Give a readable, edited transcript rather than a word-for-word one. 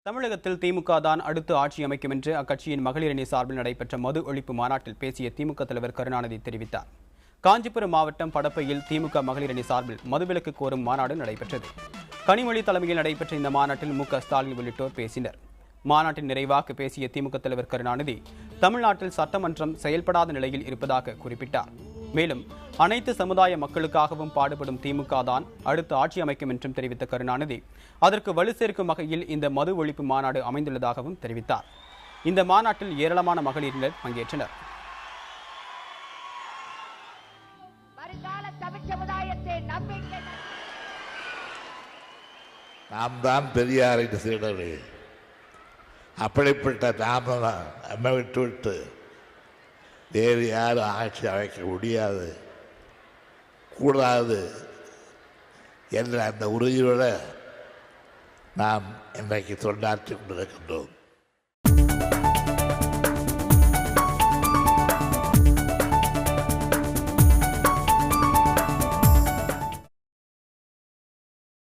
தமிழகத்தில் திமுக தான் அடுத்து ஆட்சி அமைக்கும் என்று அக்கட்சியின் மகளிர் அணி சார்பில் நடைபெற்ற மது ஒழிப்பு மாநாட்டில் பேசிய திமுக தலைவர் கருணாநிதி தெரிவித்தார். காஞ்சிபுரம் மாவட்டம் படப்பையில் திமுக மகளிர் அணி சார்பில் மதுவிலக்கு கோரும் மாநாடு நடைபெற்றது. கனிமொழி தலைமையில் நடைபெற்ற இந்த மாநாட்டில் மு.க.ஸ்டாலின் உள்ளிட்டோர் பேசினர். மாநாட்டின் நிறைவாக பேசிய திமுக தலைவர் கருணாநிதி தமிழ்நாட்டில் சட்டமன்றம் செயல்படாத நிலையில் இருப்பதாக குறிப்பிட்டார். மேலும் அனைத்து சமுதாய மக்களுக்காகவும் பாடுபடும் திமுக தான் அடுத்து ஆட்சி அமைக்கும் என்றும் தெரிவித்த கருணாநிதி அதற்கு வலு சேர்க்கும் வகையில் இந்த மது ஒழிப்பு மாநாடு அமைந்துள்ளதாகவும் தெரிவித்தார். இந்த மாநாட்டில் ஏராளமான மகளிரினர் பங்கேற்றனர். நாம் தான் பெரியாரின் சீடரே, அப்படிப்பட்ட நாம நம்மை விட்டு வேறு யாரும் ஆட்சி அமைக்க முடியாது கூடாது என்ற அந்த உறுதியோடு நாம் இன்றைக்கு தொண்டாற்றி கொண்டிருக்கின்றோம்.